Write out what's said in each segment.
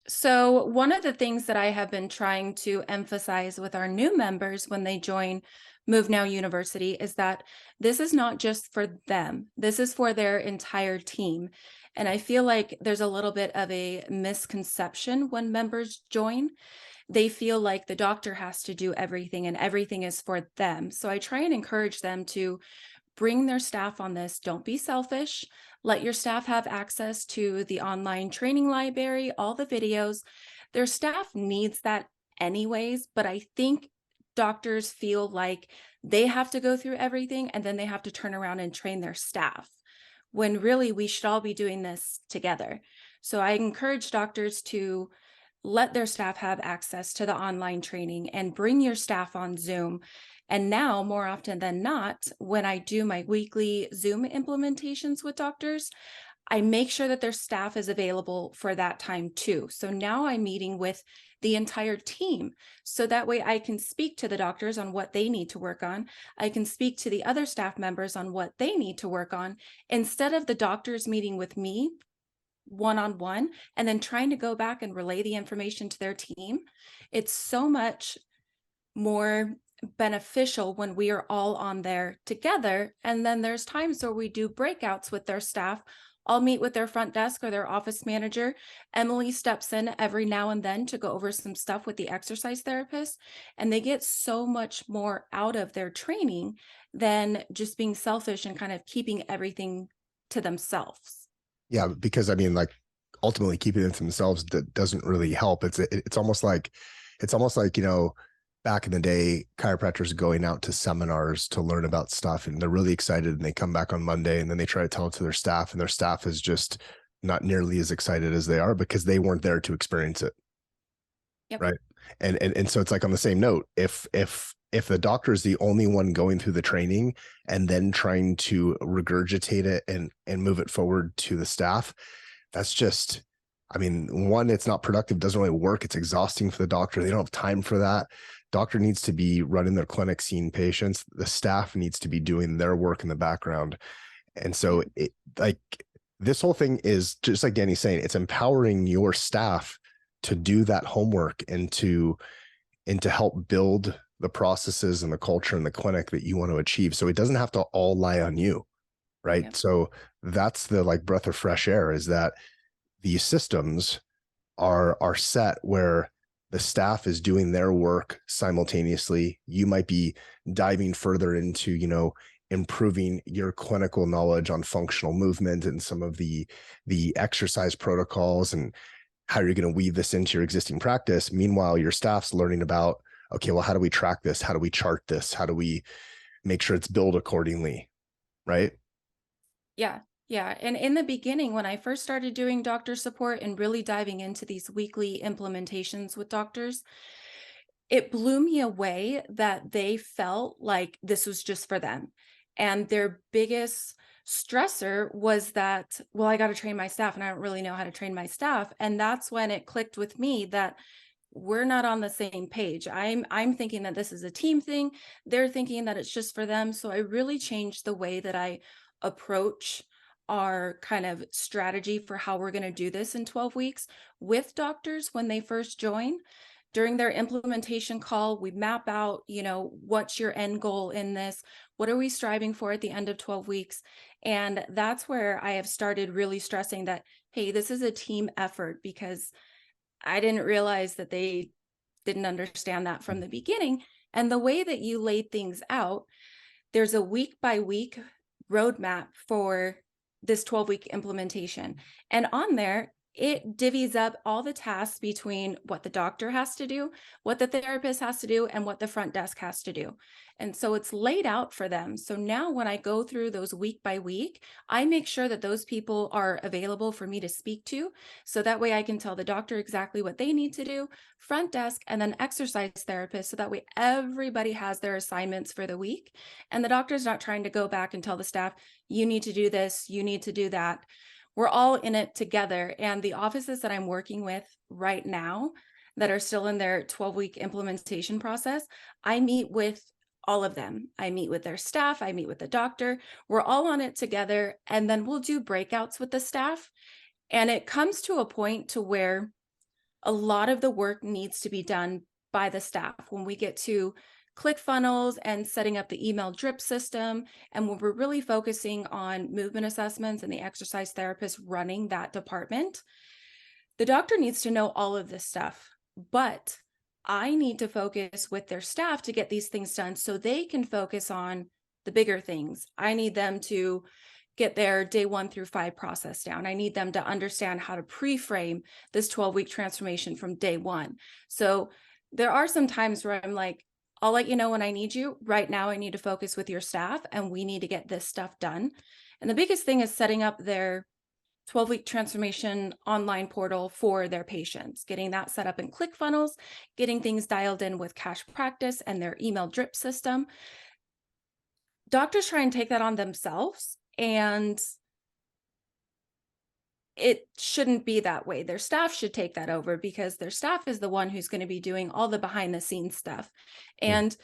So, one of the things that I have been trying to emphasize with our new members when they join MoveNow University is that this is not just for them, this is for their entire team. And I feel like there's a little bit of a misconception when members join. They feel like the doctor has to do everything and everything is for them. So, I try and encourage them to bring their staff on this. Don't be selfish. Let your staff have access to the online training library, all the videos. Their staff needs that anyways, but I think doctors feel like they have to go through everything and then they have to turn around and train their staff when really we should all be doing this together. So I encourage doctors to let their staff have access to the online training and bring your staff on Zoom. And now, more often than not, when I do my weekly Zoom implementations with doctors, I make sure that their staff is available for that time too. So now I'm meeting with the entire team. So that way I can speak to the doctors on what they need to work on. I can speak to the other staff members on what they need to work on instead of the doctors meeting with me one-on-one and then trying to go back and relay the information to their team. It's so much more beneficial when we are all on there together. And then there's times where we do breakouts with their staff. I'll meet with their front desk or their office manager. Emily steps in every now and then to go over some stuff with the exercise therapist, and they get so much more out of their training than just being selfish and kind of keeping everything to themselves. Yeah, because I mean, like ultimately keeping it to themselves doesn't really help. It's almost like back in the day, chiropractors going out to seminars to learn about stuff, and they're really excited, and they come back on Monday, and then they try to tell it to their staff, and their staff is just not nearly as excited as they are because they weren't there to experience it. Yep. Right. And so it's like on the same note, if the doctor is the only one going through the training and then trying to regurgitate it and move it forward to the staff, that's just, I mean, one, it's not productive, doesn't really work. It's exhausting for the doctor. They don't have time for that. Doctor needs to be running their clinic, seeing patients. The staff needs to be doing their work in the background. And so this whole thing is just like Dani's saying, it's empowering your staff to do that homework and to help build the processes and the culture in the clinic that you want to achieve. So it doesn't have to all lie on you, right? Yep. So that's the like breath of fresh air, is that these systems are set where the staff is doing their work simultaneously. You might be diving further into, improving your clinical knowledge on functional movement and some of the exercise protocols and how you're going to weave this into your existing practice. Meanwhile, your staff's learning about, okay, well, how do we track this? How do we chart this? How do we make sure it's billed accordingly? Right? Yeah. Yeah. And in the beginning, when I first started doing doctor support and really diving into these weekly implementations with doctors, it blew me away that they felt like this was just for them. And their biggest stressor was that, well, I got to train my staff and I don't really know how to train my staff. And that's when it clicked with me that we're not on the same page. I'm thinking that this is a team thing. They're thinking that it's just for them. So I really changed the way that I approach our kind of strategy for how we're going to do this in 12 weeks with doctors when they first join. During their implementation call, we map out, what's your end goal in this? What are we striving for at the end of 12 weeks? And that's where I have started really stressing that, hey, this is a team effort, because I didn't realize that they didn't understand that from the beginning. And the way that you laid things out, there's a week by week roadmap for this 12-week implementation. And on there, it divvies up all the tasks between what the doctor has to do, what the therapist has to do, and what the front desk has to do. And so it's laid out for them. So now when I go through those week by week, I make sure that those people are available for me to speak to. So that way I can tell the doctor exactly what they need to do, front desk, and then exercise therapist. So that way everybody has their assignments for the week. And the doctor's not trying to go back and tell the staff, you need to do this, you need to do that. We're all in it together. And the offices that I'm working with right now that are still in their 12-week implementation process, I meet with all of them. I meet with their staff, I meet with the doctor. We're all on it together. And then we'll do breakouts with the staff. And it comes to a point to where A lot of the work needs to be done by the staff. When we get to ClickFunnels and setting up the email drip system, and when we're really focusing on movement assessments and the exercise therapist running that department, the doctor needs to know all of this stuff. But I need to focus with their staff to get these things done so they can focus on the bigger things. I need them to get their day 1 through 5 process down. I need them to understand how to pre-frame this 12-week transformation from day 1. So there are some times where I'm like, I'll let you know when I need you. Right now, I need to focus with your staff and we need to get this stuff done. And the biggest thing is setting up their 12-week transformation online portal for their patients, getting that set up in ClickFunnels, getting things dialed in with Cash Practice and their email drip system. Doctors try and take that on themselves, and it shouldn't be that way. Their staff should take that over because their staff is the one who's going to be doing all the behind the scenes stuff. Mm. And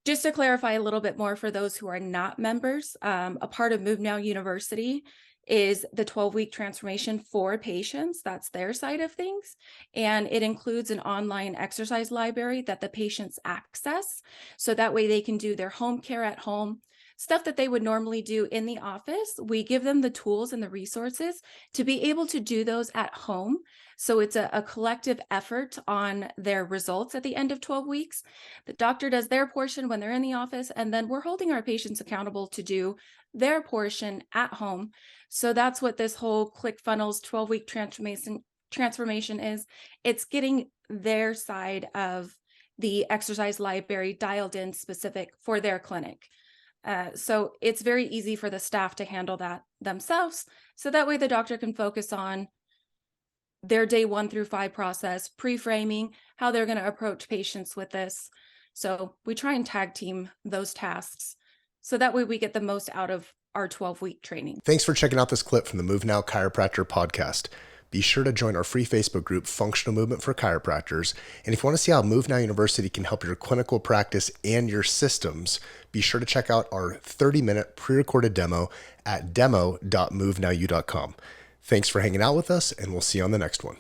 just to clarify a little bit more for those who are not members, a part of MoveNow University is the 12-week transformation for patients. That's their side of things. And it includes an online exercise library that the patients access. So that way they can do their home care at home, stuff that they would normally do in the office. We give them the tools and the resources to be able to do those at home. So it's a collective effort on their results at the end of 12 weeks. The doctor does their portion when they're in the office, and then we're holding our patients accountable to do their portion at home. So that's what this whole ClickFunnels 12-week transformation is. It's getting their side of the exercise library dialed in specific for their clinic. So it's very easy for the staff to handle that themselves. So that way the doctor can focus on their day 1 through 5 process, pre-framing, how they're going to approach patients with this. So we try and tag team those tasks. So that way we get the most out of our 12-week training. Thanks for checking out this clip from the Move Now Chiropractor podcast. Be sure to join our free Facebook group, Functional Movement for Chiropractors. And if you want to see how MoveNow University can help your clinical practice and your systems, be sure to check out our 30-minute pre-recorded demo at demo.movenowU.com. Thanks for hanging out with us, and we'll see you on the next one.